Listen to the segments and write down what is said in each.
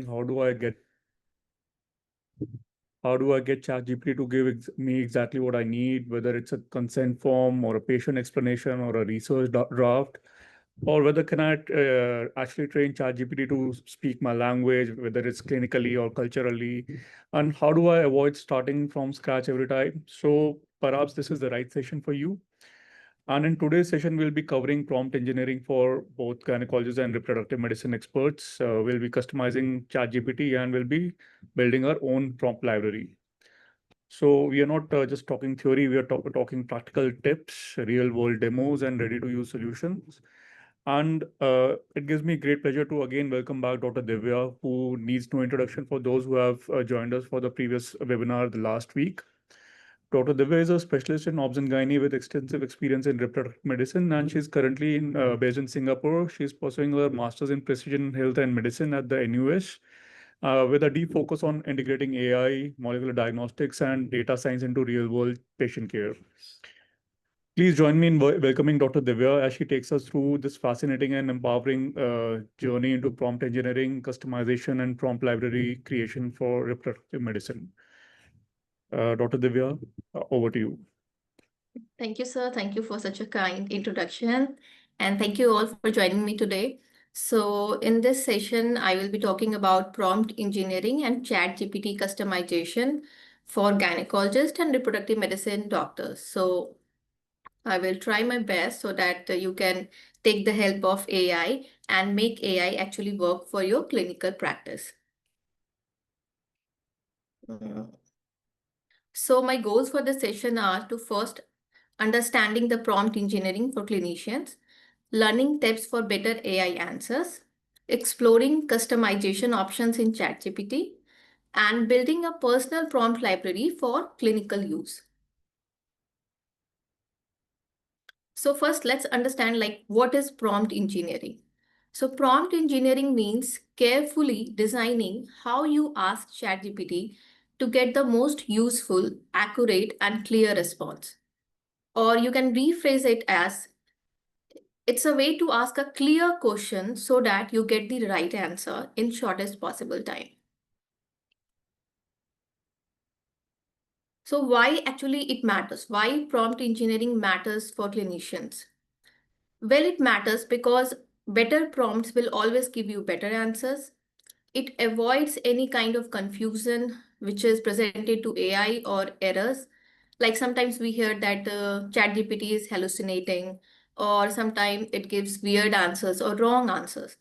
how do I get ChatGPT to give me exactly what I need, whether it's a consent form or a patient explanation or a research draft, or whether can I actually train ChatGPT to speak my language, whether it's clinically or culturally, and how do I avoid starting from scratch every time? So perhaps this is the right session for you. And in today's session, we'll be covering prompt engineering for both gynecologists and reproductive medicine experts. We'll be customizing ChatGPT and we'll be building our own prompt library. So we are not just talking theory, we are talking practical tips, real world demos, and ready to use solutions. And it gives me great pleasure to again welcome back Dr. Divya, who needs no introduction for those who have joined us for the previous webinar the last week. Dr. Divya is a specialist in obs and gynae with extensive experience in reproductive medicine, and she's currently based in Singapore. She's pursuing her master's in precision health and medicine at the NUS, with a deep focus on integrating AI, molecular diagnostics, and data science into real-world patient care. Please join me in welcoming Dr. Divya as she takes us through this fascinating and empowering journey into prompt engineering, customization, and prompt library creation for reproductive medicine. Dr. Divya, over to you. Thank you, sir. Thank you for such a kind introduction. And thank you all for joining me today. So in this session, I will be talking about prompt engineering and ChatGPT customization for gynecologists and reproductive medicine doctors. So I will try my best so that you can take the help of AI and make AI actually work for your clinical practice. So my goals for the session are to first understanding the prompt engineering for clinicians, learning tips for better AI answers, exploring customization options in ChatGPT, and building a personal prompt library for clinical use. So first, let's understand what is prompt engineering. So prompt engineering means carefully designing how you ask ChatGPT to get the most useful, accurate, and clear response. Or you can rephrase it as it's a way to ask a clear question so that you get the right answer in shortest possible time. So why actually it matters? Why prompt engineering matters for clinicians? Well, it matters because better prompts will always give you better answers. It avoids any kind of confusion which is presented to AI or errors. Like sometimes we hear that ChatGPT is hallucinating, or sometimes it gives weird answers or wrong answers.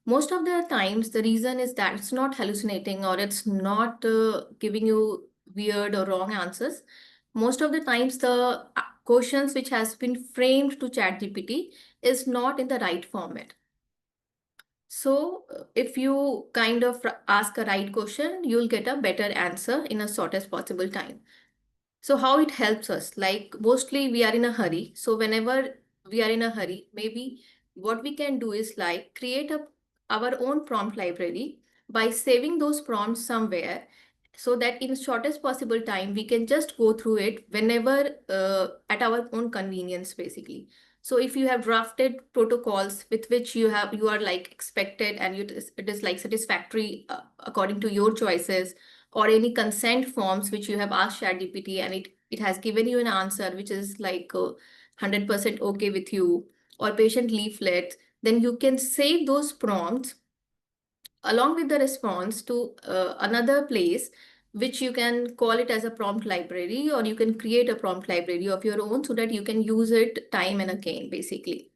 Most of the times, the reason is that it's not hallucinating or it's not giving you weird or wrong answers. Most of the times, the questions which has been framed to ChatGPT is not in the right format. So if you kind of ask a right question, you'll get a better answer in a shortest possible time. So how it helps us, like mostly we are in a hurry. So whenever we are in a hurry, maybe what we can do is like create our own prompt library by saving those prompts somewhere so that in shortest possible time, we can just go through it whenever at our own convenience, basically. So if you have drafted protocols with which you are like expected and it is like satisfactory according to your choices, or any consent forms which you have asked ChatGPT and it has given you an answer which is like 100% okay with you, or patient leaflets, then you can save those prompts along with the response to another place, which you can call it as a prompt library, or you can create a prompt library of your own so that you can use it time and again, basically.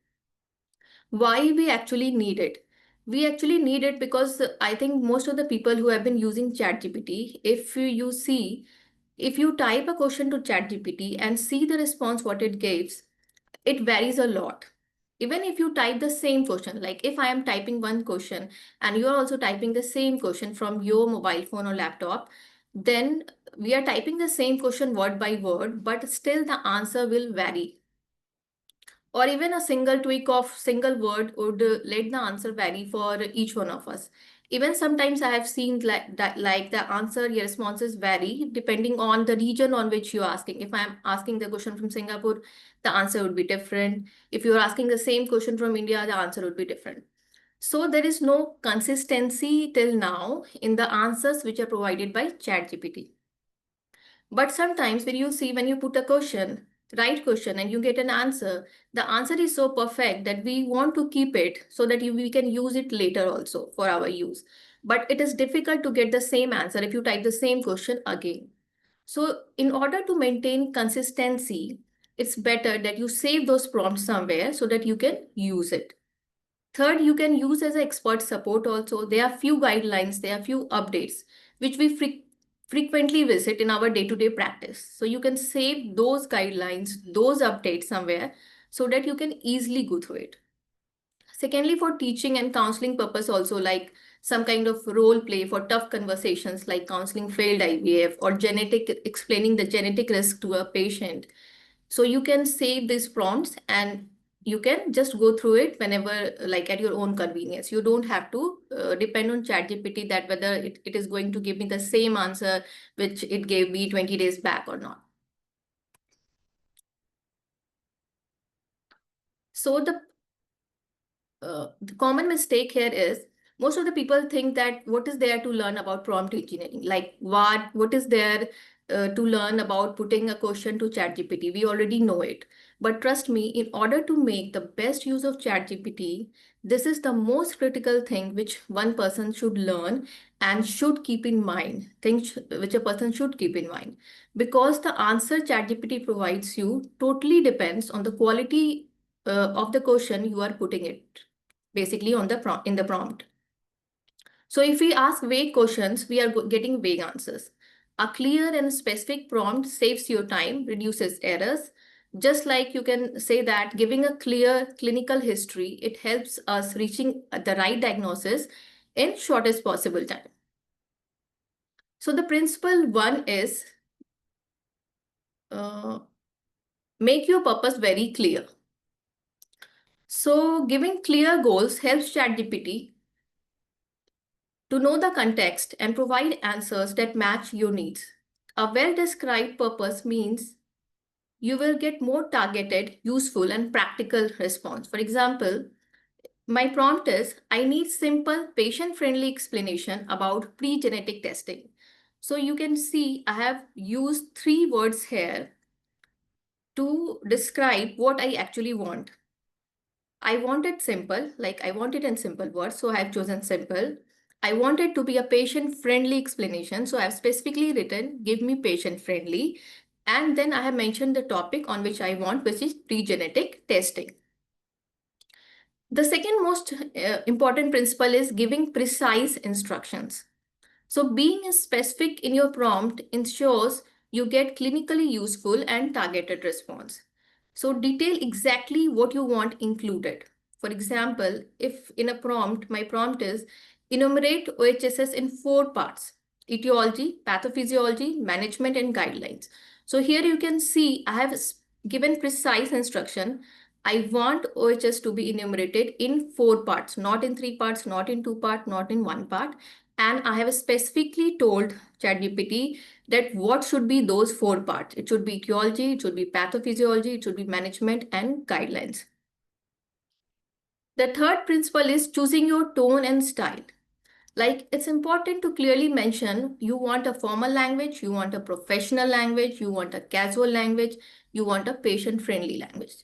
Why we actually need it? We actually need it because I think most of the people who have been using ChatGPT, if you type a question to ChatGPT and see the response what it gives, it varies a lot. Even if you type the same question, like if I am typing one question and you are also typing the same question from your mobile phone or laptop, then we are typing the same question word by word, but still the answer will vary. Or even a single tweak of single word would let the answer vary for each one of us. Even sometimes I have seen like the answer, your responses vary depending on the region on which you're asking. If I'm asking the question from Singapore, the answer would be different. If you're asking the same question from India, the answer would be different. So there is no consistency till now in the answers which are provided by ChatGPT. But sometimes when you put a question, right question, and you get an answer, the answer is so perfect that we want to keep it so that we can use it later also for our use. But it is difficult to get the same answer if you type the same question again. So in order to maintain consistency, it's better that you save those prompts somewhere so that you can use it. Third, you can use as an expert support also. There are few guidelines, there are few updates, which we frequently visit in our day-to-day practice. So you can save those guidelines, those updates somewhere so that you can easily go through it. Secondly, for teaching and counseling purpose also, like some kind of role play for tough conversations like counseling failed IVF or explaining the genetic risk to a patient. So you can save these prompts and you can just go through it whenever, like at your own convenience. You don't have to depend on ChatGPT that whether it is going to give me the same answer which it gave me 20 days back or not. So the common mistake here is most of the people think that what is there to learn about prompt engineering? Like what is there to learn about putting a question to ChatGPT? We already know it. But trust me, in order to make the best use of ChatGPT, this is the most critical thing which one person should learn and should keep in mind, things which a person should keep in mind. Because the answer ChatGPT provides you totally depends on the quality of the question you are putting it basically on the in the prompt. So if we ask vague questions, we are getting vague answers. A clear and specific prompt saves your time, reduces errors. Just like you can say that giving a clear clinical history, it helps us reaching the right diagnosis in shortest possible time. So the principle one is make your purpose very clear. So giving clear goals helps ChatGPT to know the context and provide answers that match your needs. A well-described purpose means you will get more targeted, useful, and practical response. For example, my prompt is, I need simple, patient-friendly explanation about pre-genetic testing. So you can see I have used 3 words here to describe what I actually want. I want it simple, like I want it in simple words, so I have chosen simple. I want it to be a patient-friendly explanation, so I have specifically written, give me patient-friendly. And then I have mentioned the topic on which I want, which is pre-genetic testing. The second most important principle is giving precise instructions. So being specific in your prompt ensures you get clinically useful and targeted response. So detail exactly what you want included. For example, if in a prompt, my prompt is enumerate OHSS in 4 parts: etiology, pathophysiology, management, and guidelines. So here you can see I have given precise instruction. I want OHS to be enumerated in 4 parts, not in 3 parts, not in 2 parts, not in 1 part. And I have specifically told ChatGPT that what should be those 4 parts. It should be etiology, it should be pathophysiology, it should be management and guidelines. The third principle is choosing your tone and style. Like it's important to clearly mention you want a formal language, you want a professional language, you want a casual language, you want a patient-friendly language.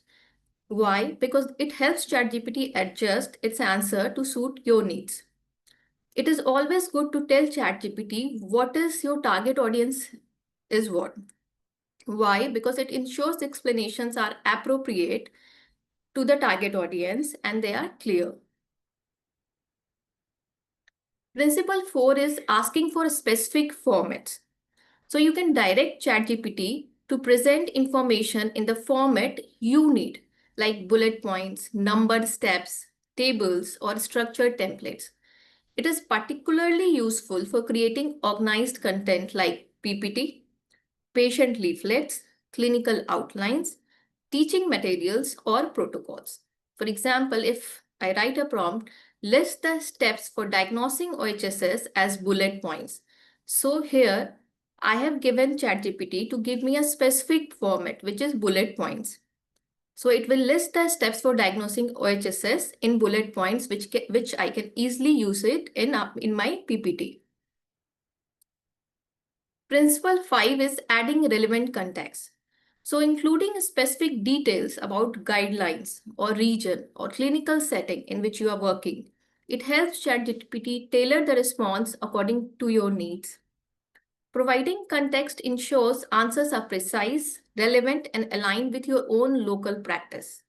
Why? Because it helps ChatGPT adjust its answer to suit your needs. It is always good to tell ChatGPT what is your target audience is what. Why? Because it ensures explanations are appropriate to the target audience and they are clear. Principle 4 is asking for specific formats. So you can direct ChatGPT to present information in the format you need, like bullet points, numbered steps, tables, or structured templates. It is particularly useful for creating organized content like PPT, patient leaflets, clinical outlines, teaching materials, or protocols. For example, if I write a prompt, list the steps for diagnosing OHSS as bullet points. So here, I have given ChatGPT to give me a specific format, which is bullet points. So it will list the steps for diagnosing OHSS in bullet points, which I can easily use it in my PPT. Principle 5 is adding relevant context. So including specific details about guidelines or region or clinical setting in which you are working. It helps ChatGPT tailor the response according to your needs. Providing context ensures answers are precise, relevant, and aligned with your own local practice.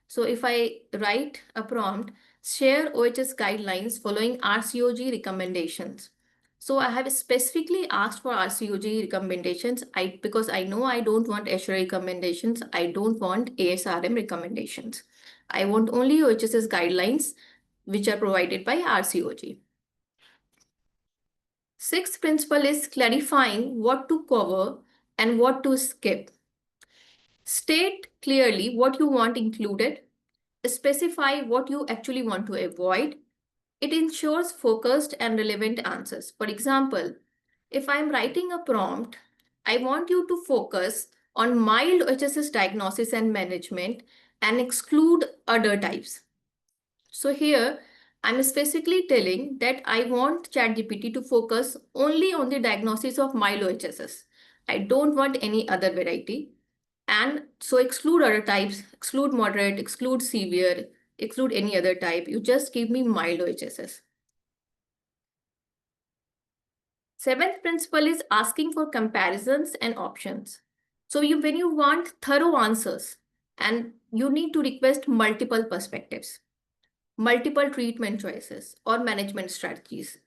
So if I write a prompt, share OHS guidelines following RCOG recommendations. So I have specifically asked for RCOG recommendations because I know I don't want ESHRE recommendations. I don't want ASRM recommendations. I want only OHS's guidelines which are provided by RCOG. Sixth principle is clarifying what to cover and what to skip. State clearly what you want included. Specify what you actually want to avoid. It ensures focused and relevant answers. For example, if I'm writing a prompt, I want you to focus on mild OHSS diagnosis and management and exclude other types. So here, I'm specifically telling that I want ChatGPT to focus only on the diagnosis of mild OHSS. I don't want any other variety. And so exclude other types, exclude moderate, exclude severe, exclude any other type. You just give me mild OHSS. Seventh principle is asking for comparisons and options. So when you want thorough answers, and you need to request multiple perspectives, multiple treatment choices, or management strategies.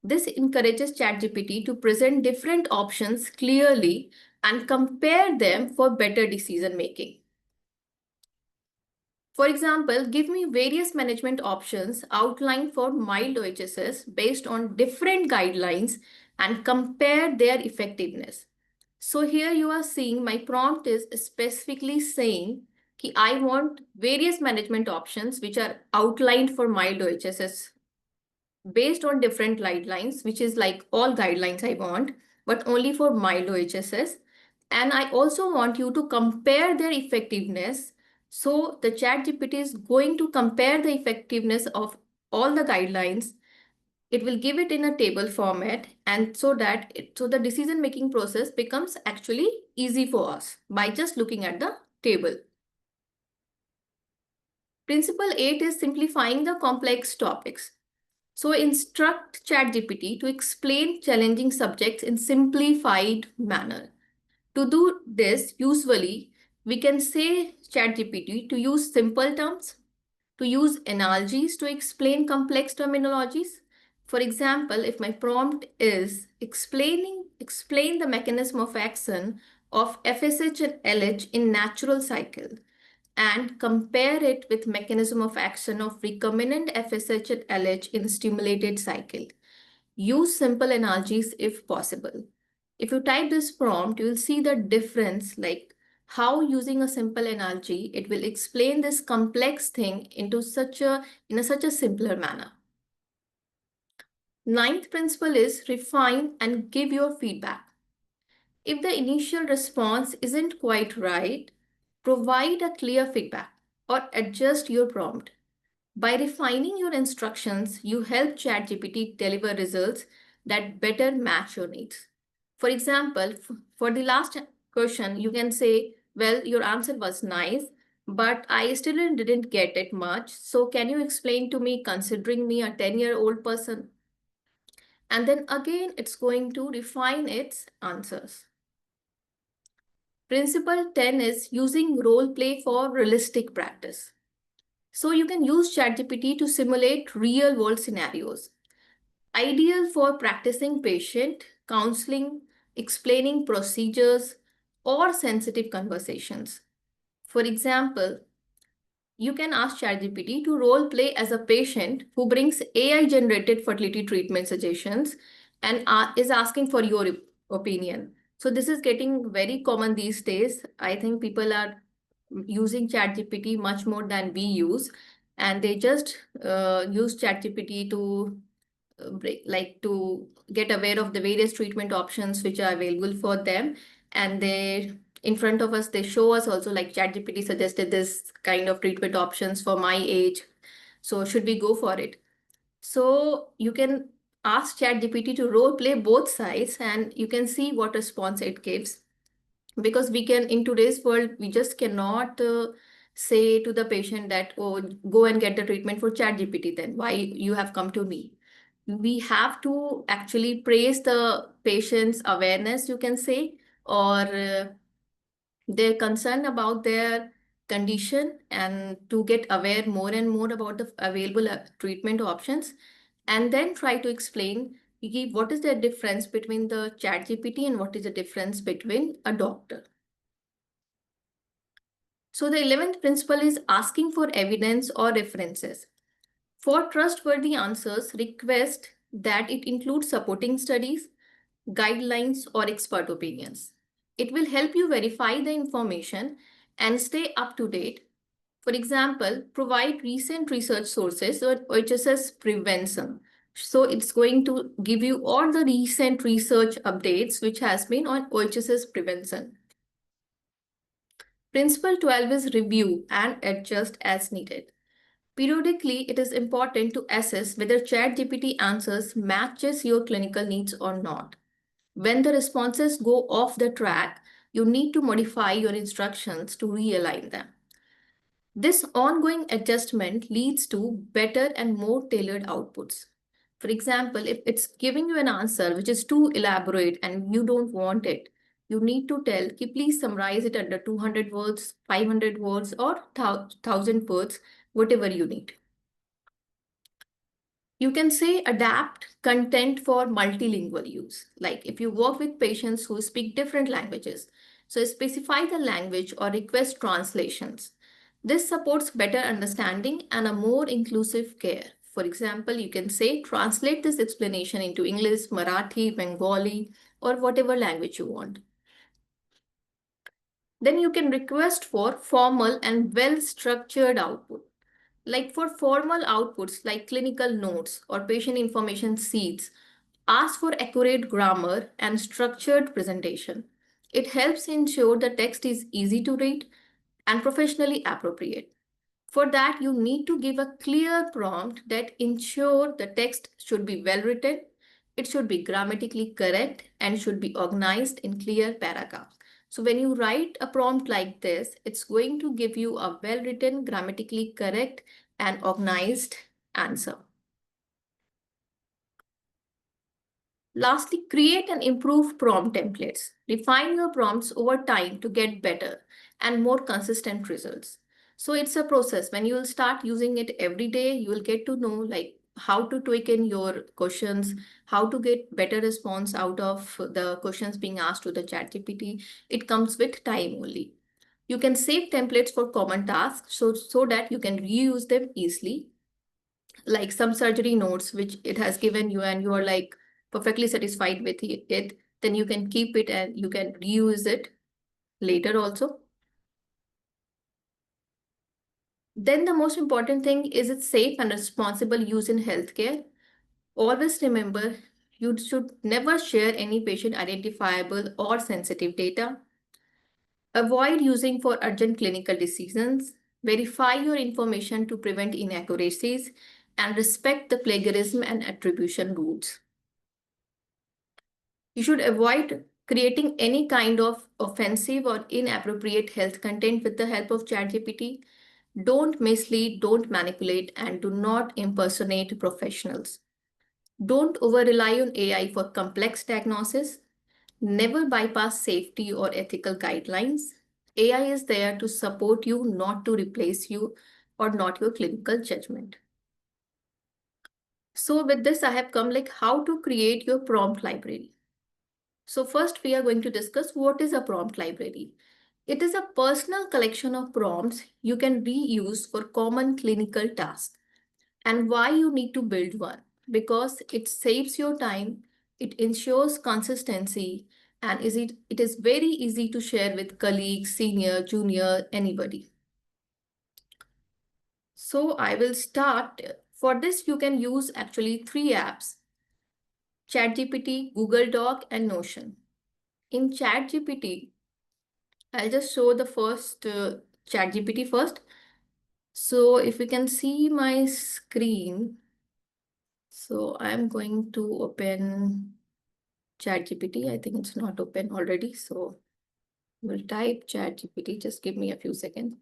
This encourages ChatGPT to present different options clearly and compare them for better decision making. For example, give me various management options outlined for mild OHSS based on different guidelines and compare their effectiveness. So here you are seeing my prompt is specifically saying that I want various management options which are outlined for mild OHSS based on different guidelines, which is like all guidelines I want, but only for mild OHSS. And I also want you to compare their effectiveness. So the ChatGPT is going to compare the effectiveness of all the guidelines. It will give it in a table format, and so the decision making process becomes actually easy for us by just looking at the table. Principle 8 is simplifying the complex topics. So instruct ChatGPT to explain challenging subjects in simplified manner. To do this, usually we can say ChatGPT to use simple terms, to use analogies to explain complex terminologies. For example, if my prompt is explain the mechanism of action of FSH and LH in natural cycle and compare it with mechanism of action of recombinant FSH and LH in stimulated cycle. Use simple analogies if possible. If you type this prompt, you will see the difference, like how using a simple analogy, it will explain this complex thing in such a simpler manner. Ninth principle is refine and give your feedback. If the initial response isn't quite right, provide a clear feedback or adjust your prompt. By refining your instructions, you help ChatGPT deliver results that better match your needs. For example, for the last question, you can say, well, your answer was nice, but I still didn't get it much. So can you explain to me, considering me a 10-year-old person? And then again, it's going to refine its answers. Principle 10 is using role play for realistic practice. So you can use ChatGPT to simulate real world scenarios. Ideal for practicing patient, counseling, explaining procedures, or sensitive conversations. For example, you can ask ChatGPT to role play as a patient who brings AI-generated fertility treatment suggestions and is asking for your opinion. So this is getting very common these days. I think people are using ChatGPT much more than we use, and they just use ChatGPT to to get aware of the various treatment options which are available for them, and they in front of us. They show us also like ChatGPT suggested this kind of treatment options for my age. So should we go for it? So you can ask ChatGPT to role play both sides and you can see what response it gives. Because we can, in today's world, we just cannot say to the patient that, oh, go and get the treatment for ChatGPT, then why you have come to me. We have to actually praise the patient's awareness, you can say, or their concern about their condition, and to get aware more and more about the available treatment options, and then try to explain what is the difference between the ChatGPT and what is the difference between a doctor. So the 11th principle is asking for evidence or references. For trustworthy answers, request that it includes supporting studies, guidelines, or expert opinions. It will help you verify the information and stay up to date. For example, provide recent research sources or OHSS prevention. So it's going to give you all the recent research updates which has been on OHSS prevention. Principle 12 is review and adjust as needed. Periodically, it is important to assess whether ChatGPT answers matches your clinical needs or not. When the responses go off the track, you need to modify your instructions to realign them. This ongoing adjustment leads to better and more tailored outputs. For example, if it's giving you an answer which is too elaborate and you don't want it, you need to tell, please summarize it under 200 words, 500 words, or 1000 words, whatever you need. You can say adapt content for multilingual use. Like if you work with patients who speak different languages, so specify the language or request translations. This supports better understanding and a more inclusive care. For example, you can say translate this explanation into English, Marathi, Bengali, or whatever language you want. Then you can request for formal and well-structured output. Like for formal outputs like clinical notes or patient information sheets, ask for accurate grammar and structured presentation. It helps ensure the text is easy to read and professionally appropriate. For that, you need to give a clear prompt that ensure the text should be well written, it should be grammatically correct, and should be organized in clear paragraphs. So when you write a prompt like this, it's going to give you a well-written, grammatically correct, and organized answer. Lastly, create and improve prompt templates. Refine your prompts over time to get better and more consistent results. So it's a process. When you will start using it every day, you will get to know like how to tweak in your questions, how to get better response out of the questions being asked to the ChatGPT. It comes with time only. You can save templates for common tasks so that you can reuse them easily. Like some surgery notes which it has given you and you are like perfectly satisfied with it, then you can keep it and you can reuse it later also. Then the most important thing is its safe and responsible use in healthcare. Always remember, you should never share any patient identifiable or sensitive data. Avoid using for urgent clinical decisions. Verify your information to prevent inaccuracies and respect the plagiarism and attribution rules. You should avoid creating any kind of offensive or inappropriate health content with the help of ChatGPT. Don't mislead, don't manipulate, and do not impersonate professionals. Don't over-rely on AI for complex diagnosis. Never bypass safety or ethical guidelines. AI is there to support you, not to replace you or not your clinical judgment. So with this, I have come like how to create your prompt library. So first we are going to discuss what is a prompt library. It is a personal collection of prompts you can reuse for common clinical tasks. And why you need to build one? Because it saves your time, it ensures consistency, and it is very easy to share with colleagues, senior, junior, anybody. So I will start. For this, you can use actually 3 apps: ChatGPT, Google Doc, and Notion. In ChatGPT, I'll just show the first ChatGPT first. So if you can see my screen, so I'm going to open ChatGPT. I think it's not open already. So we'll type ChatGPT. Just give me a few seconds.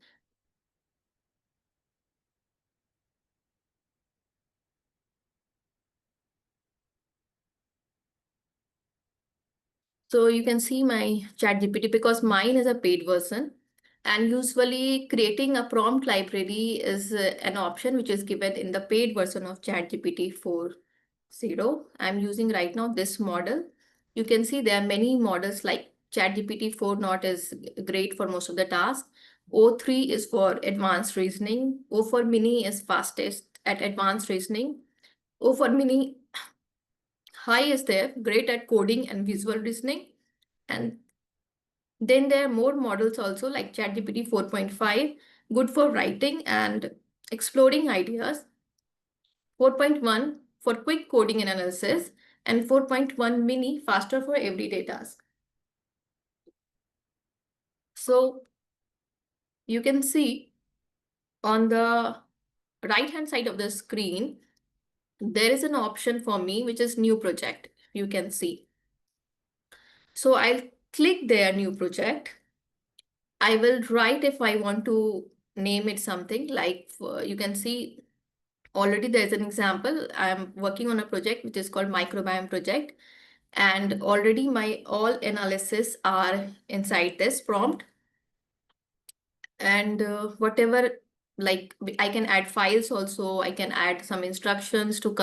So you can see my ChatGPT because mine is a paid version. And usually creating a prompt library is an option which is given in the paid version of ChatGPT 4.0. I'm using right now this model. You can see there are many models like ChatGPT 4.0 is great for most of the tasks. O3 is for advanced reasoning. O4 mini is fastest at advanced reasoning. O4 mini high is there, great at coding and visual reasoning. And then there are more models also like ChatGPT 4.5, good for writing and exploring ideas. 4.1 for quick coding and analysis, and 4.1 mini faster for everyday tasks. So you can see on the right hand side of the screen, there is an option for me which is new project. You can see. So I'll click there, new project. I will write if I want to name it something like you can see already there's an example. I'm working on a project which is called microbiome project, and already my all analysis are inside this prompt. And whatever, like I can add files also, I can add some instructions to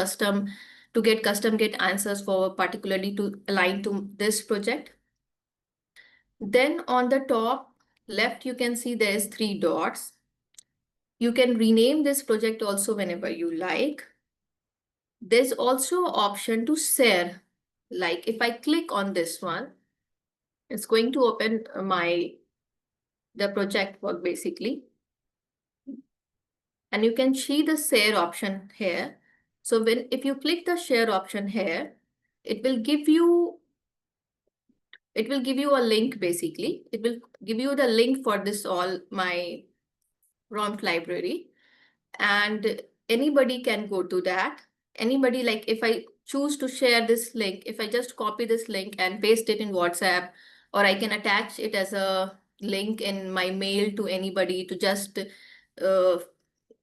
get answers for particularly to align to this project. Then on the top left, you can see there's 3 dots. You can rename this project also whenever you like. There's also option to share. Like if I click on this one, it's going to open the project work basically. And you can see the share option here. So if you click the share option here, it will give you a link basically. It will give you the link for this all my prompt library. And anybody can go to that. Anybody, like if I choose to share this link, if I just copy this link and paste it in WhatsApp, or I can attach it as a link in my mail to anybody to just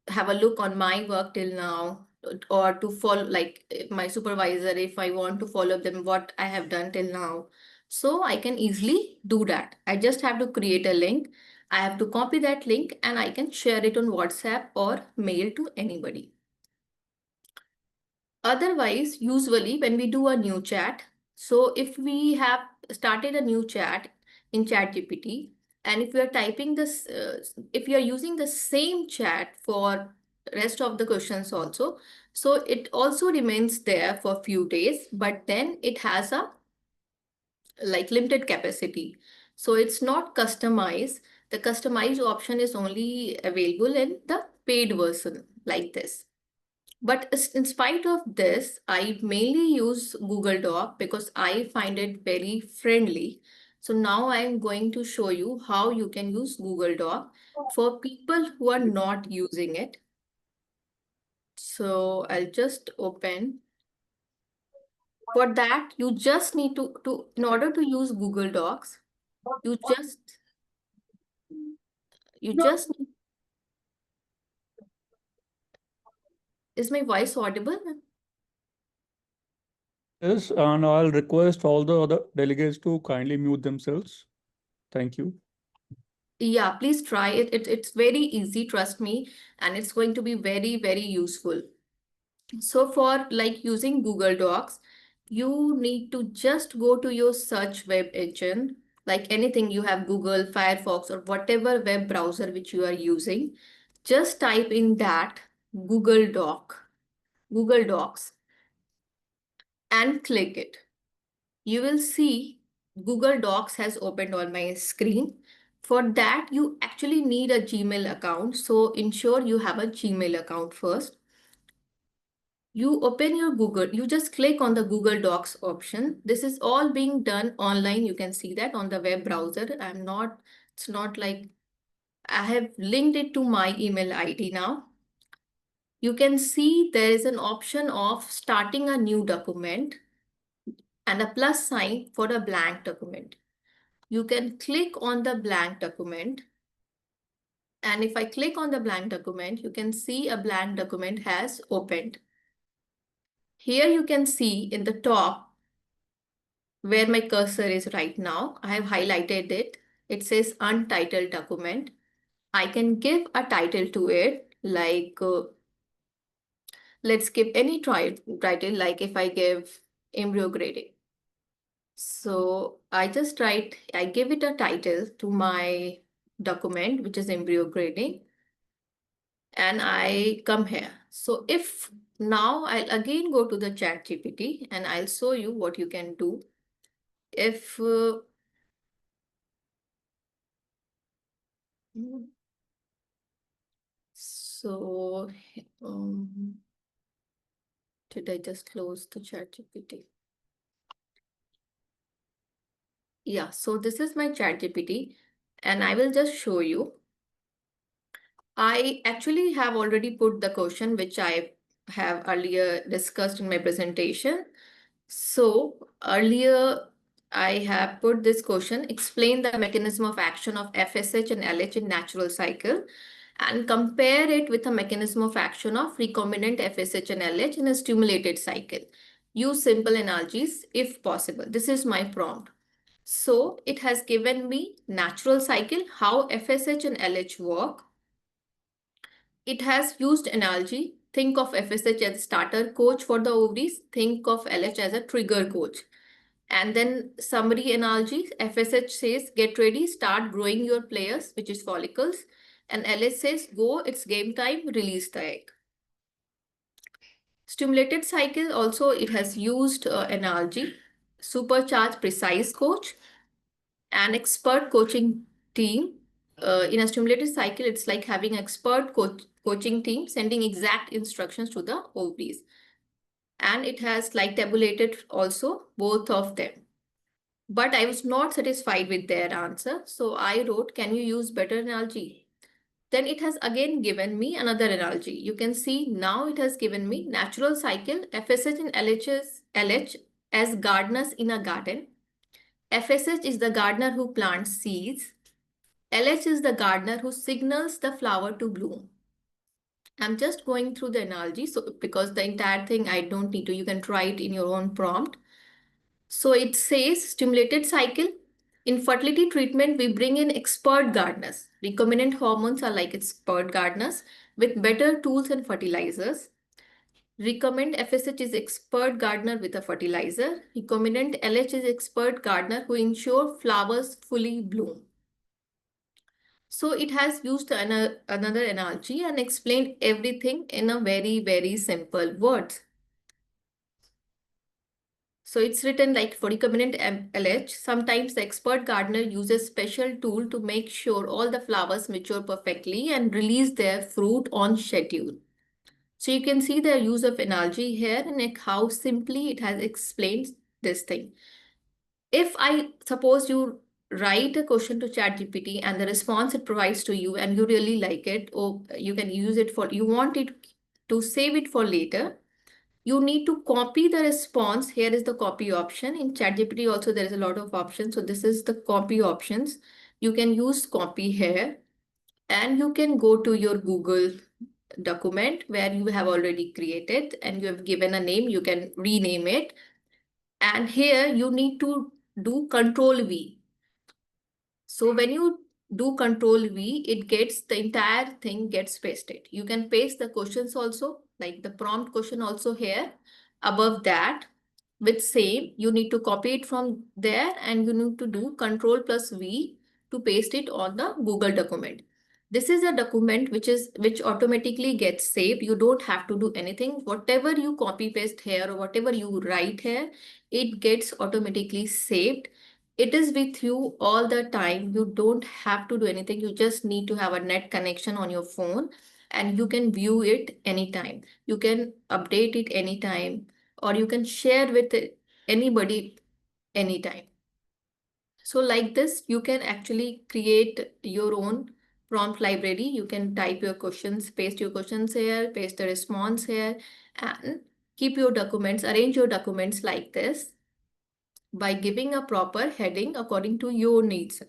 have a look on my work till now, or to follow like my supervisor if I want to follow them what I have done till now. So I can easily do that. I just have to create a link. I have to copy that link and I can share it on WhatsApp or mail to anybody. Otherwise, usually when we do a new chat, so if we have started a new chat in ChatGPT, and if we are typing this, if you are using the same chat for rest of the questions also, so it also remains there for a few days, but then it has a like limited capacity. So it's not customized. The customized option is only available in the paid version like this. But in spite of this, I mainly use Google Doc because I find it very friendly. So now I'm going to show you how you can use Google Doc for people who are not using it. So I'll just open. For that, you just need to in order to use Google Docs, you just you just is my voice audible? Yes, and I'll request all the other delegates to kindly mute themselves. Thank you. Yeah, please try it. It's very easy, trust me, and it's going to be very, very useful. So for like using Google Docs, you need to just go to your search web engine, like anything you have Google, Firefox, or whatever web browser which you are using. Just type in that Google Google Docs, and click it. You will see Google Docs has opened on my screen. For that, you actually need a Gmail account. So ensure you have a Gmail account first. You open your Google, you just click on the Google Docs option. This is all being done online. You can see that on the web browser. I'm not It's not like I have linked it to my email ID now. You can see there is an option of starting a new document and a plus sign for a blank document. You can click on the blank document. And if I click on the blank document, you can see a blank document has opened. Here you can see in the top where my cursor is right now, I have highlighted it. It says untitled document. I can give a title to it, like let's give any title, like if I give embryo grading. So I give it a title to my document, which is embryo grading, and I come here. So if now I'll again go to the ChatGPT and I'll show you what you can do. If so, did I just close the ChatGPT? Yeah, so this is my ChatGPT, and I will just show you. I actually have already put the question which I have earlier discussed in my presentation. So earlier I have put this question, explain the mechanism of action of FSH and LH in natural cycle and compare it with the mechanism of action of recombinant FSH and LH in a stimulated cycle. Use simple analogies if possible. This is my prompt. So it has given me natural cycle, how FSH and LH work. It has used analogy. Think of FSH as starter coach for the ovaries. Think of LH as a trigger coach. And then summary analogy, FSH says, get ready, start growing your players, which is follicles. And LH says, go, it's game time, release the egg. Stimulated cycle, also it has used analogy, supercharged precise coach, an expert coaching team. In a stimulated cycle, it's like having an expert coaching team sending exact instructions to the ovaries. And it has like tabulated also both of them. But I was not satisfied with their answer. So I wrote, can you use better analogy? Then it has again given me another analogy. You can see now it has given me natural cycle, FSH and LH as gardeners in a garden. FSH is the gardener who plants seeds. LH is the gardener who signals the flower to bloom. I'm just going through the analogy, so because the entire thing I don't need to, you can try it in your own prompt. So it says stimulated cycle. In fertility treatment, we bring in expert gardeners. Recombinant hormones are like expert gardeners with better tools and fertilizers. Recombinant FSH is expert gardener with a fertilizer. Recombinant LH is expert gardener who ensure flowers fully bloom. So it has used another analogy and explained everything in a very, very simple words. So it's written like for recombinant LH, sometimes the expert gardener uses special tool to make sure all the flowers mature perfectly and release their fruit on schedule. So you can see the use of analogy here and like how simply it has explained this thing. If I suppose you write a question to ChatGPT and the response it provides to you and you really like it, or you can use it for, you want it to save it for later, you need to copy the response. Here is the copy option. In ChatGPT also there is a lot of options. So this is the copy options. You can use copy here and you can go to your Google document where you have already created and you have given a name. You can rename it. And here you need to do Control V. So when you do Control V, it gets the entire thing gets pasted. You can paste the questions also, like the prompt question also here. Above that, with same, you need to copy it from there and you need to do Control plus V to paste it on the Google document. This is a document which automatically gets saved. You don't have to do anything. Whatever you copy paste here or whatever you write here, it gets automatically saved. It is with you all the time. You don't have to do anything. You just need to have a net connection on your phone and you can view it anytime. You can update it anytime or you can share with anybody anytime. So like this, you can actually create your own prompt library. You can type your questions, paste your questions here, paste the response here, and keep your documents, arrange your documents like this by giving a proper heading according to your needs,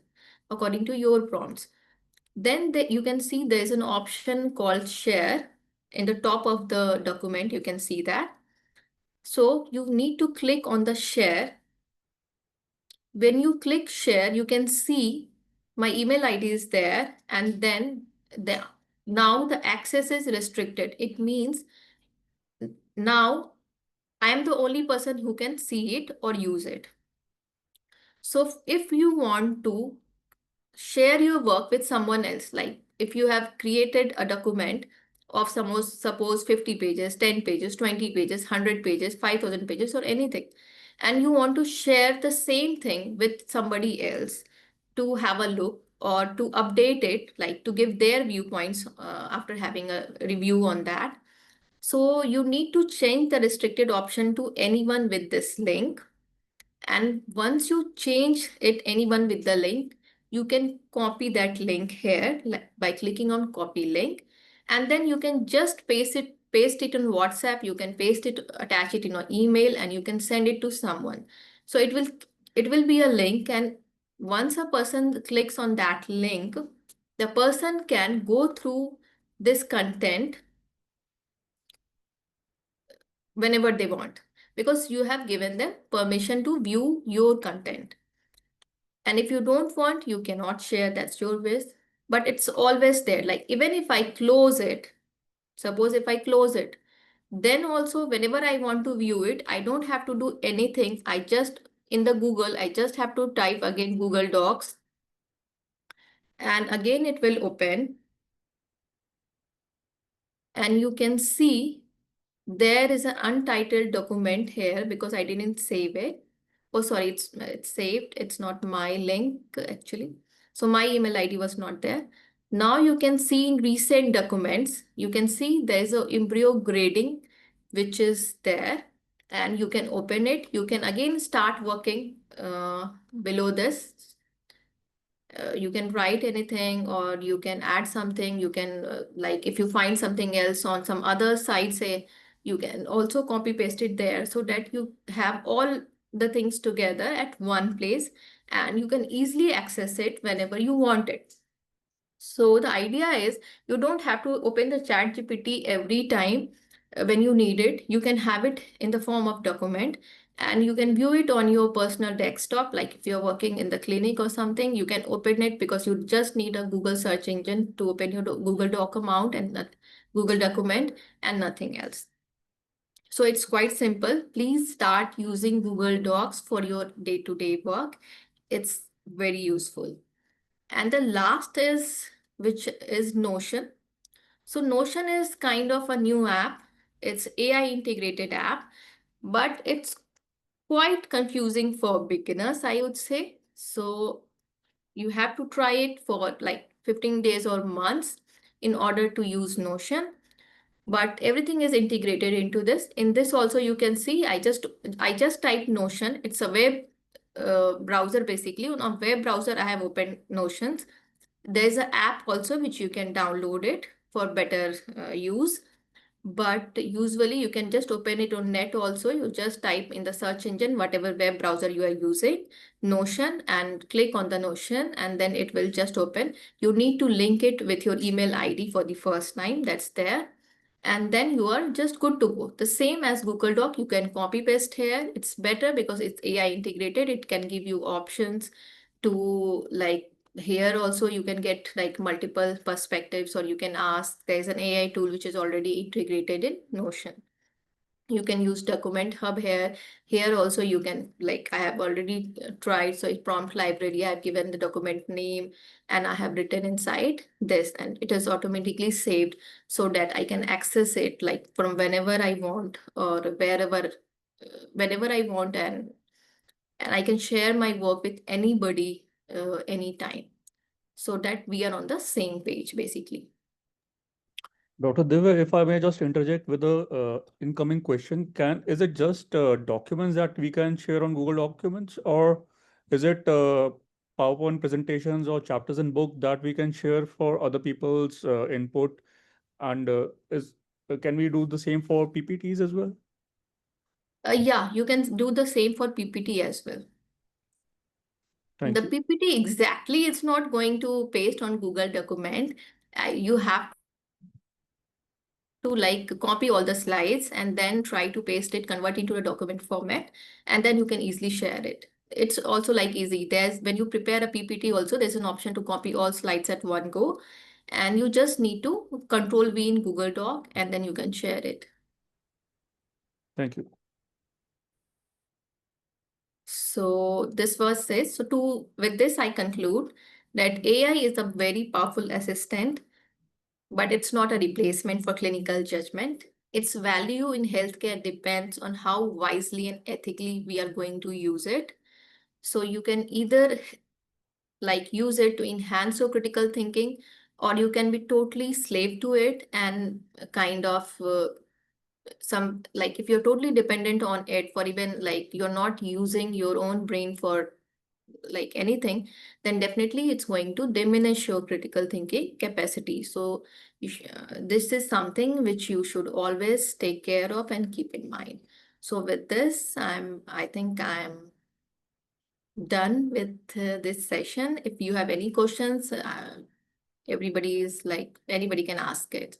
according to your prompts. Then you can see there's an option called share in the top of the document. You can see that. So you need to click on the share. When you click share, you can see my email ID is there, and then now the access is restricted. It means now I am the only person who can see it or use it. So if you want to share your work with someone else, like if you have created a document of suppose 50 pages, 10 pages, 20 pages, 100 pages, 5,000 pages, or anything, and you want to share the same thing with somebody else to have a look or to update it, like to give their viewpoints after having a review on that. So you need to change the restricted option to anyone with this link. And once you change it, anyone with the link, you can copy that link here by clicking on copy link. And then you can just paste it on WhatsApp. You can paste it, attach it in an email, and you can send it to someone. So it will be a link. And once a person clicks on that link, the person can go through this content whenever they want, because you have given them permission to view your content. And if you don't want, you cannot share, that's your wish. But it's always there. Like even if I close it, suppose if I close it, then also whenever I want to view it, I don't have to do anything. I just, in the Google, I just have to type again Google Docs, and again it will open. And you can see there is an untitled document here because I didn't save it. Oh, sorry, it's saved. It's not my link actually. So my email ID was not there. Now you can see in recent documents, you can see there's a embryo grading, which is there, and you can open it. You can again start working below this. You can write anything or you can add something. You can like if you find something else on some other site, say, you can also copy paste it there so that you have all the things together at one place and you can easily access it whenever you want it. So the idea is you don't have to open the ChatGPT every time when you need it. You can have it in the form of document and you can view it on your personal desktop. Like if you're working in the clinic or something, you can open it because you just need a Google search engine to open your Google Doc account and Google document and nothing else. So it's quite simple. Please start using Google Docs for your day-to-day work. It's very useful. And the last is, which is Notion. So Notion is kind of a new app. It's AI integrated app, but it's quite confusing for beginners, I would say. So you have to try it for like 15 days or months in order to use Notion. But everything is integrated into this. In this also you can see, I just typed Notion. It's a web browser basically. On a web browser, I have opened Notions. There's an app also which you can download it for better use. But usually you can just open it on net also. You just type in the search engine, whatever web browser you are using, Notion, and click on the Notion, and then it will just open. You need to link it with your email ID for the first time. That's there. And then you are just good to go. The same as Google Doc, you can copy paste here. It's better because it's AI integrated. It can give you options to like here also you can get like multiple perspectives, or you can ask. There's an AI tool which is already integrated in Notion. You can use Document Hub here. Here also you can, like I have already tried. So it's prompt library. I've given the document name and I have written inside this, and it is automatically saved so that I can access it like from whenever I want or whenever I want, and I can share my work with anybody anytime, so that we are on the same page basically. Dr. Divya, if I may just interject with a incoming question, is it just documents that we can share on Google Documents, or is it PowerPoint presentations or chapters in book that we can share for other people's input? And can we do the same for PPTs as well? Yeah, you can do the same for PPT as well. Thank The you. PPT exactly, it's not going to paste on Google document. You have to like copy all the slides and then try to paste it, convert into a document format, and then you can easily share it. It's also like easy. There's when you prepare a PPT also, there's an option to copy all slides at one go, and you just need to Control V in Google Doc and then you can share it. Thank you. So this was this. So to with this, I conclude that AI is a very powerful assistant, but it's not a replacement for clinical judgment. Its value in healthcare depends on how wisely and ethically we are going to use it. So you can either like use it to enhance your critical thinking, or you can be totally slave to it and kind of some like if you're totally dependent on it for even like you're not using your own brain for like anything, then definitely it's going to diminish your critical thinking capacity. So this is something which you should always take care of and keep in mind. So with this, I think I'm done with this session. If you have any questions, everybody is like anybody can ask it.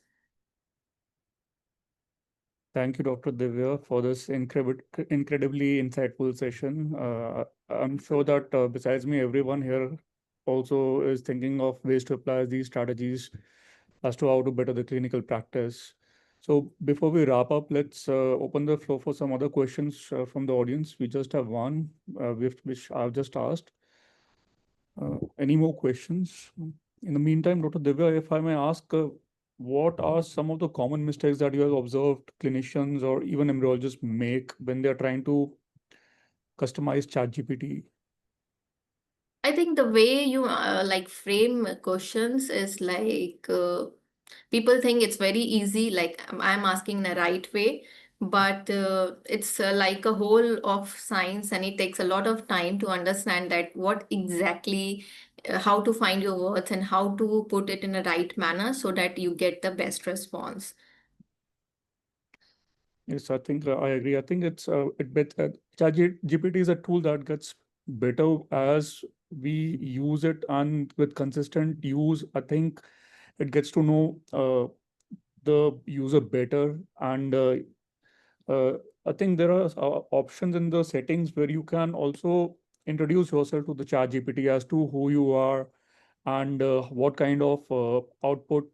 Thank you, Dr. Divya, for this incredibly insightful session. I'm sure that besides me, everyone here also is thinking of ways to apply these strategies as to how to better the clinical practice. So before we wrap up, let's open the floor for some other questions from the audience. We just have one, which I've just asked. Any more questions? In the meantime, Dr. Divya, if I may ask, what are some of the common mistakes that you have observed clinicians or even embryologists make when they're trying to customize ChatGPT? I think the way you like frame questions is like people think it's very easy, like I'm asking in a right way, but it's like a whole of science and it takes a lot of time to understand that what exactly, how to find your words and how to put it in a right manner so that you get the best response. Yes, I think I agree. I think ChatGPT is a tool that gets better as we use it, and with consistent use, I think it gets to know the user better. And I think there are options in the settings where you can also introduce yourself to the ChatGPT as to who you are and what kind of output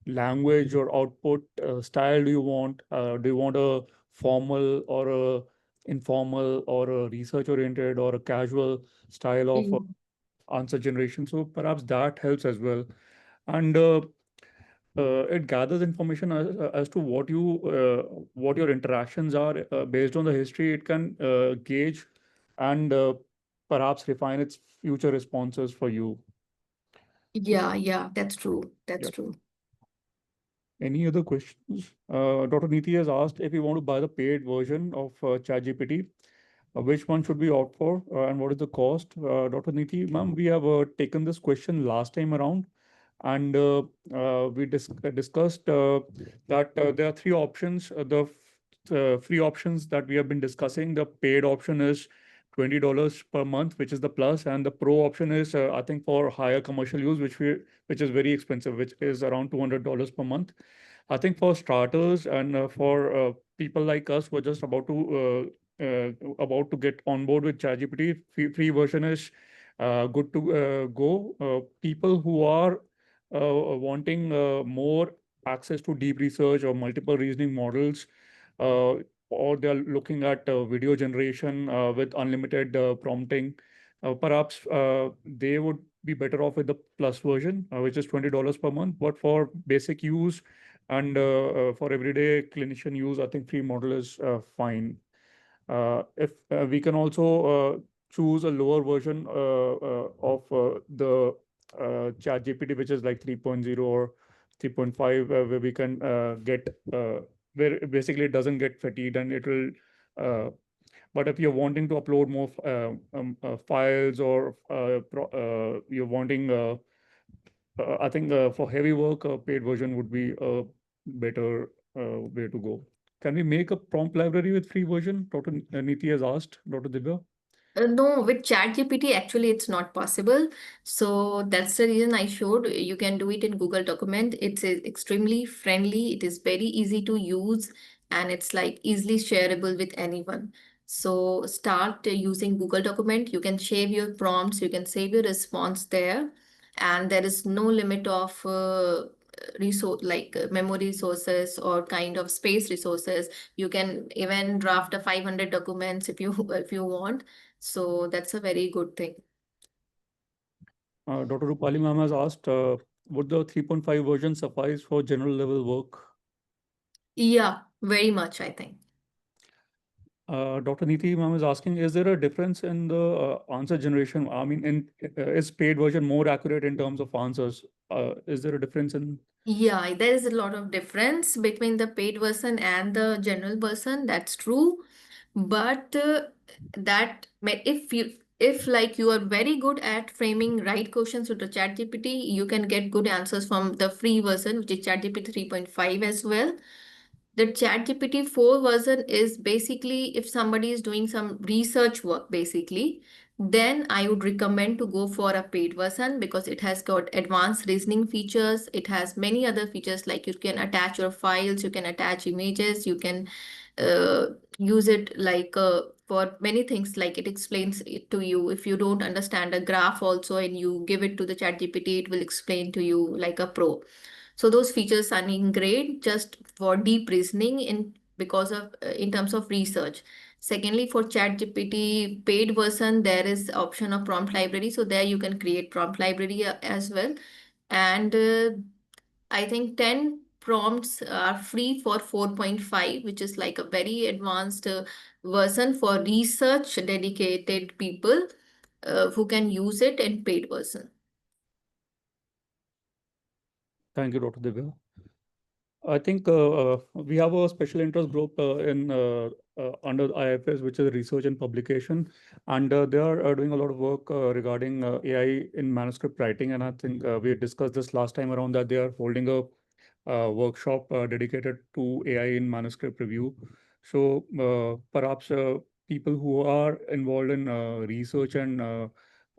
language or output style do you want? Do you want a formal or a informal or a research oriented or a casual style of answer generation? So perhaps that helps as well. And it gathers information as to what your interactions are based on the history. It can gauge and perhaps refine its future responses for you. Yeah, yeah, that's true. That's Yeah. true. Any other questions? Dr. Niti has asked if you want to buy the paid version of ChatGPT, which one should we opt for, and what is the cost? Dr. Niti, ma'am, we have taken this question last time around, and we discussed that there are three options. The free options that we have been discussing, the paid option is $20 per month, which is the plus, and the pro option is I think for higher commercial use, which is very expensive, which is around $200 per month. I think for starters and for people like us who are just about to get on board with ChatGPT, free version is good to go. People who are wanting more access to deep research or multiple reasoning models, uh, or they're looking at video generation with unlimited prompting, perhaps they would be better off with the plus version, which is $20 per month. But for basic use and for everyday clinician use, I think free model is fine. If we can also choose a lower version of the ChatGPT, which is like 3.0 or 3.5, where we can get where basically it doesn't get fatigued and it will But if you're wanting to upload more files, or you're wanting, I think for heavy work, a paid version would be a better way to go. Can we make a prompt library with free version? Dr. Niti has asked, Dr. Divya. No, with ChatGPT, actually, it's not possible. So that's the reason I showed. You can do it in Google Document. It's extremely friendly. It is very easy to use, and it's like easily shareable with anyone. So start using Google Document. You can save your prompts. You can save your response there, and there is no limit of resource like memory resources or kind of space resources. You can even draft a 500 documents if you if you want. So that's a very good thing. Dr. Rupali ma'am has asked, would the 3.5 version suffice for general level work? Yeah, very much, I think. Dr. Niti ma'am is asking, is there a difference in the answer generation? I mean, is paid version more accurate in terms of answers? Is there a difference in? Yeah, there is a lot of difference between the paid version and the general version. That's true. But if like you are very good at framing right questions to the ChatGPT, you can get good answers from the free version, which is ChatGPT 3.5 as well. The ChatGPT 4 version is basically if somebody is doing some research work, basically, then I would recommend to go for a paid version because it has got advanced reasoning features. It has many other features like you can attach your files, you can attach images, you can uh, use it like for many things, like it explains it to you. If you don't understand a graph also and you give it to the ChatGPT, it will explain to you like a pro. So those features are great just for deep reasoning because of in terms of research. Secondly, for ChatGPT paid version, there is option of prompt library. So there you can create prompt library as well. And I think 10 prompts are free for 4.5, which is like a very advanced version for research dedicated people who can use it in paid version. Thank you, Dr. Divya. I think we have a special interest group in under IFS, which is research and publication, and they are doing a lot of work regarding AI in manuscript writing. And I think we discussed this last time around that they are holding a workshop dedicated to AI in manuscript review. So perhaps people who are involved in research and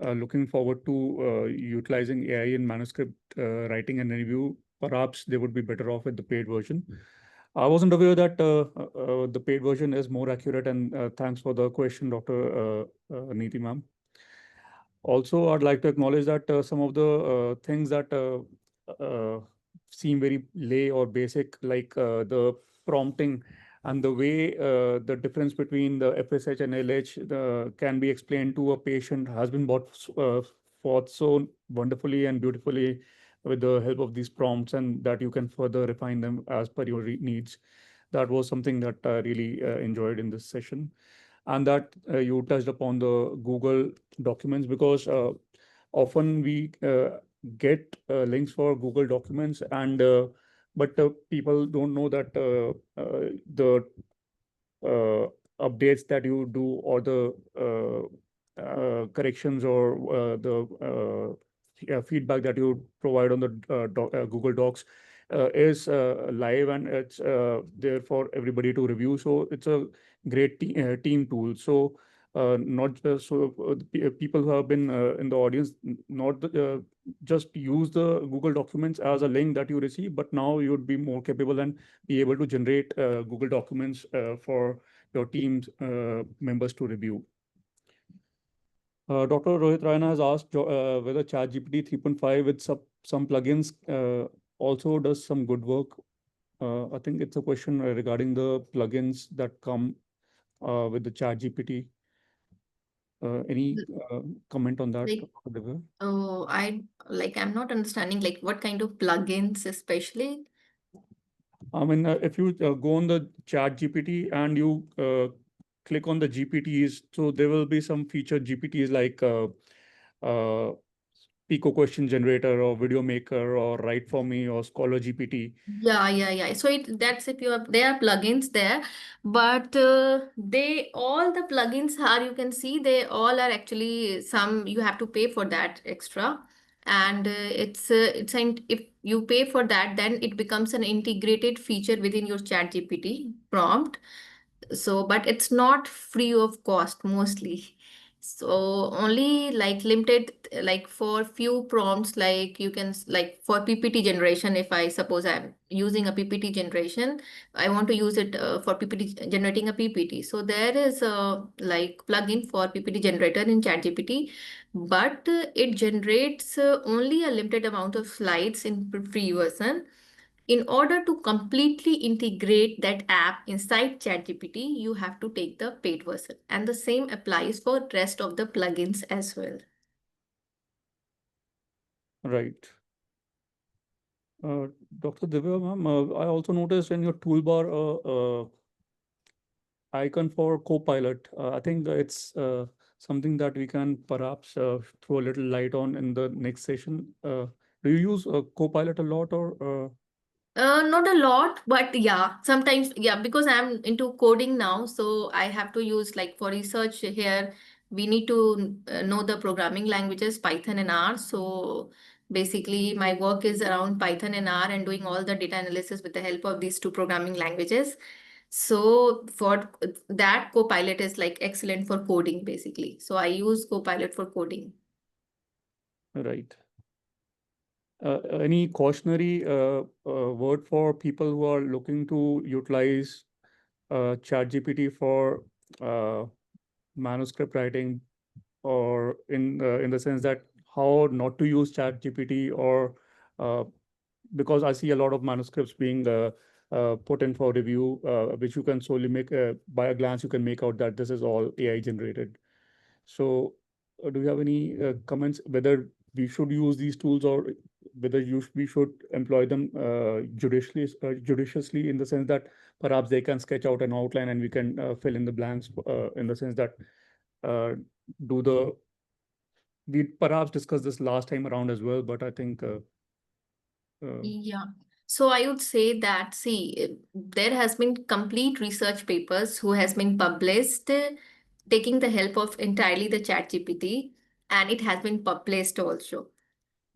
looking forward to utilizing AI in manuscript writing and review, perhaps they would be better off with the paid version. I wasn't aware that the paid version is more accurate, and thanks for the question, Dr. Neeti ma'am. Also, I'd like to acknowledge that some of the things that seem very lay or basic, like the prompting and the way the difference between the FSH and LH can be explained to a patient has been brought forth so wonderfully and beautifully with the help of these prompts, and that you can further refine them as per your needs. That was something that I really enjoyed in this session. And that you touched upon the Google documents, because often we get links for Google documents, and but people don't know that the uh, updates that you do, or the corrections, or the feedback that you provide on the Google Docs is live, and it's there for everybody to review. So it's a great team tool. So not just so people who have been in the audience, not just use the Google documents as a link that you receive, but now you would be more capable and be able to generate Google documents for your team's members to review. Dr. Rohit Raina has asked whether ChatGPT 3.5 with some plugins also does some good work. I think it's a question regarding the plugins that come with the ChatGPT. Any comment on that, Like, Dr. Divya? oh, I'm not understanding like what kind of plugins especially. I mean, if you go on the ChatGPT and you click on the GPTs, so there will be some featured GPTs like uh, Pico question generator or video maker or Write for Me or Scholar GPT. Yeah. So that's if you have, there are plugins there, but they all the plugins are, you can see they all are actually, some you have to pay for that extra, and if you pay for that, then it becomes an integrated feature within your chat GPT prompt. So but it's not free of cost mostly, so only like limited, like for few prompts, like you can like for PPT generation, if I suppose I'm using a PPT generation, I want to use it for PPT, generating a PPT, so there is a like plugin for PPT generator in ChatGPT, but it generates only a limited amount of slides in free version. In order to completely integrate that app inside ChatGPT, you have to take the paid version. And the same applies for rest of the plugins as well. Right. Dr. Divya, ma'am, I also noticed in your toolbar icon for Copilot. I think it's something that we can perhaps throw a little light on in the next session. Do you use Copilot a lot or? Not a lot, but yeah, sometimes, yeah, because I'm into coding now, so I have to use like for research here, we need to know the programming languages, Python and R. So basically, my work is around Python and R and doing all the data analysis with the help of these two programming languages. So for that, Copilot is like excellent for coding, basically. So I use Copilot for coding. Right. Any cautionary word for people who are looking to utilize ChatGPT for uh, manuscript writing, or in the sense that how not to use ChatGPT, or uh, because I see a lot of manuscripts being put in for review, which you can solely make by a glance you can make out that this is all AI generated. So, do you have any comments whether we should use these tools, or whether we should employ them judiciously, in the sense that perhaps they can sketch out an outline and we can fill in the blanks, in the sense that uh, do the we perhaps discussed this last time around as well, but I think uh, Yeah. So I would say that, see, there has been complete research papers who has been published taking the help of entirely the chat GPT, and it has been published also.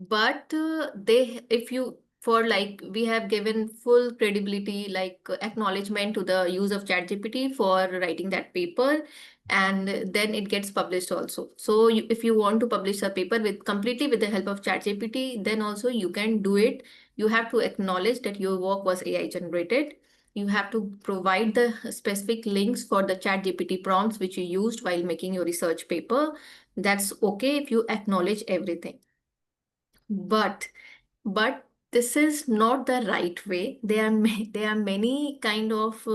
But they, if you, for like, we have given full credibility, like acknowledgement to the use of ChatGPT for writing that paper, and then it gets published also. So if you want to publish a paper with completely with the help of ChatGPT, then also you can do it. You have to acknowledge that your work was AI generated. You have to provide the specific links for the ChatGPT prompts which you used while making your research paper. That's okay if you acknowledge everything. But but this is not the right way. There are there are many kind of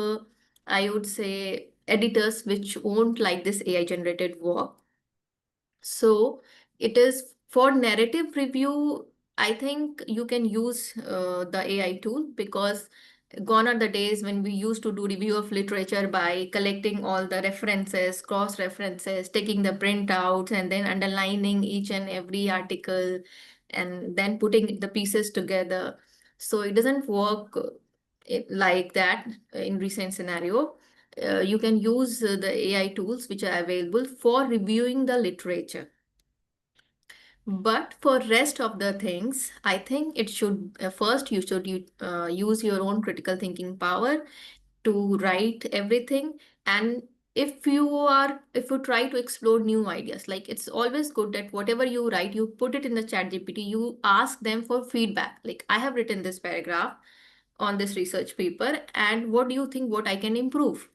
I would say editors which won't like this AI generated work. So it is for narrative review. I think you can use the AI tool, because gone are the days when we used to do review of literature by collecting all the references, cross references, taking the printouts, and then underlining each and every article, and then putting the pieces together. So it doesn't work like that in recent scenario. You can use the AI tools which are available for reviewing the literature. But for rest of the things, I think it should first you should use your own critical thinking power to write everything. And if you try to explore new ideas, like it's always good that whatever you write, you put it in the chat GPT, you ask them for feedback. Like, I have written this paragraph on this research paper, and what do you think what I can improve?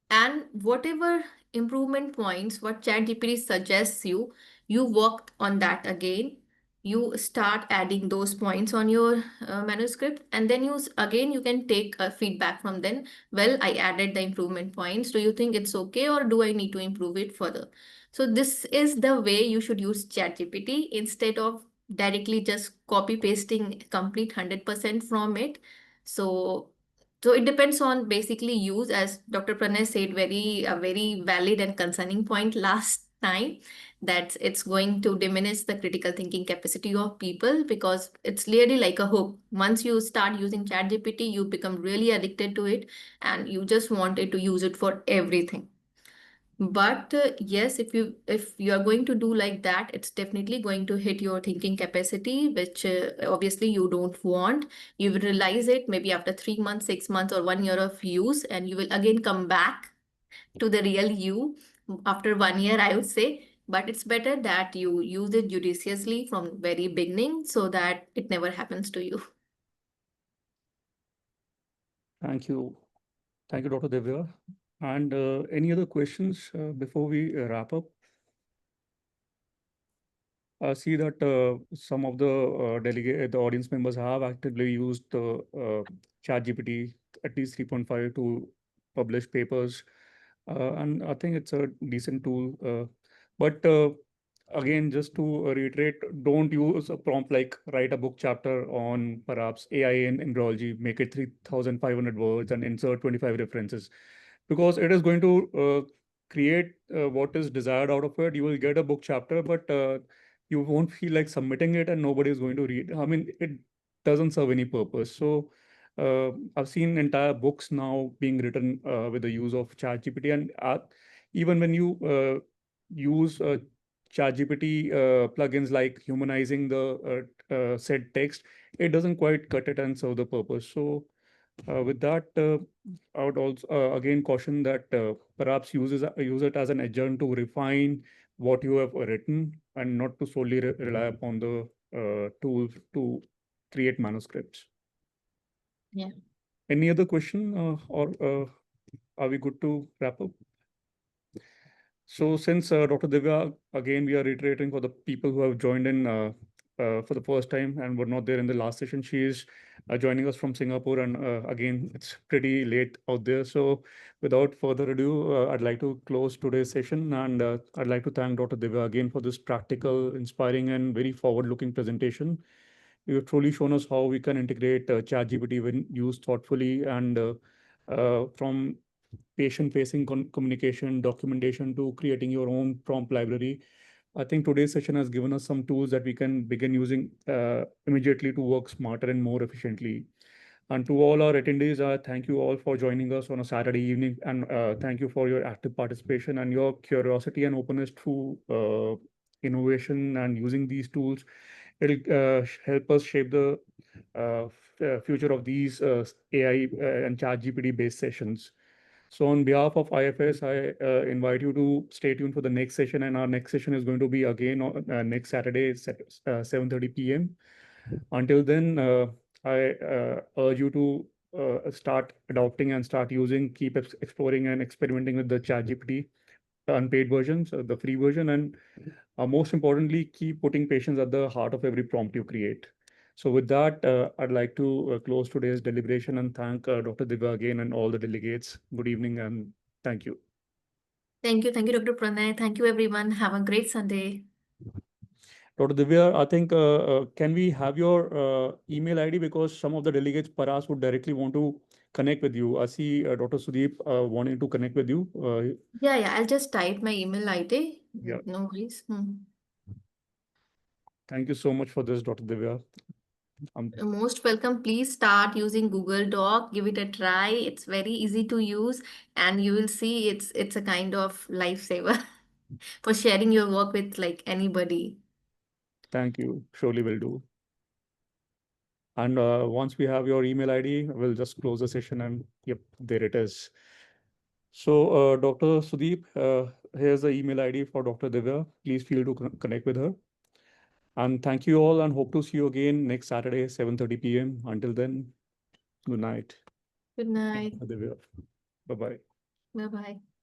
And whatever improvement points what ChatGPT suggests you, you work on that again. You start adding those points on your manuscript, and then again you can take feedback from them. Well, I added the improvement points. Do you think it's okay, or do I need to improve it further? So this is the way you should use ChatGPT, instead of directly just copy pasting complete 100% from it. So it depends on basically use, as Dr. Pranay said, very a very valid and concerning point last time, that it's going to diminish the critical thinking capacity of people, because it's really like a hook. Once you start using ChatGPT, you become really addicted to it and you just wanted to use it for everything. But yes, if you are going to do like that, it's definitely going to hit your thinking capacity, which obviously you don't want. You will realize it maybe after 3 months, 6 months, or 1 year of use, and you will again come back to the real you after 1 year, I would say. But it's better that you use it judiciously from very beginning so that it never happens to you. Thank you. Thank you, Dr. Divya. And any other questions before we wrap up? See that some of the audience members have actively used ChatGPT at least 3.5 to publish papers, and I think it's a decent tool. But again, just to reiterate, don't use a prompt like write a book chapter on perhaps AI in embryology, make it 3,500 words, and insert 25 references, because it is going to create what is desired out of it. You will get a book chapter, but you won't feel like submitting it and nobody is going to read. I mean, it doesn't serve any purpose. So I've seen entire books now being written with the use of ChatGPT, and even when you use ChatGPT plugins like humanizing the said text, it doesn't quite cut it and serve the purpose. So with that, I would also again caution that perhaps use it as an agent to refine what you have written and not to solely rely upon the tool to create manuscripts. Yeah. Any other question, or are we good to wrap up? So since Dr. Divya, again, we are reiterating for the people who have joined in for the first time and were not there in the last session, she is joining us from Singapore. And again, it's pretty late out there. So without further ado, I'd like to close today's session. And I'd like to thank Dr. Divya again for this practical, inspiring, and very forward-looking presentation. You've truly shown us how we can integrate ChatGPT when used thoughtfully, and from patient-facing communication, documentation to creating your own prompt library. I think today's session has given us some tools that we can begin using immediately to work smarter and more efficiently. And to all our attendees, thank you all for joining us on a Saturday evening, and thank you for your active participation and your curiosity and openness to innovation and using these tools. It'll help us shape the future of these AI and ChatGPT based sessions. So on behalf of IFS, I invite you to stay tuned for the next session, and our next session is going to be again on next Saturday, 7:30 p.m. Until then, I urge you to start adopting and start using, keep exploring and experimenting with the ChatGPT unpaid versions, the free version, and most importantly, keep putting patients at the heart of every prompt you create. So with that, I'd like to close today's deliberation and thank Dr. Divya again and all the delegates. Good evening and thank you. Thank you. Thank you, Dr. Pranay. Thank you, everyone. Have a great Sunday. Dr. Divya, I think, can we have your email ID, because some of the delegates perhaps would directly want to connect with you. I see Dr. Sudeep wanting to connect with you. Yeah, I'll just type my email ID. Yeah, No worries. thank you so much for this, Dr. Divya. Most welcome. Please start using Google Doc. Give it a try. It's very easy to use, and you will see it's a kind of lifesaver for sharing your work with like anybody. Thank you. Surely will do. And once we have your email ID, we'll just close the session and yep, there it is. So Dr. Sudeep, here's the email ID for Dr. Divya. Please feel to connect with her. And thank you all and hope to see you again next Saturday, 7:30 p.m. Until then, good night. Good night. Divya. Bye-bye. Bye bye.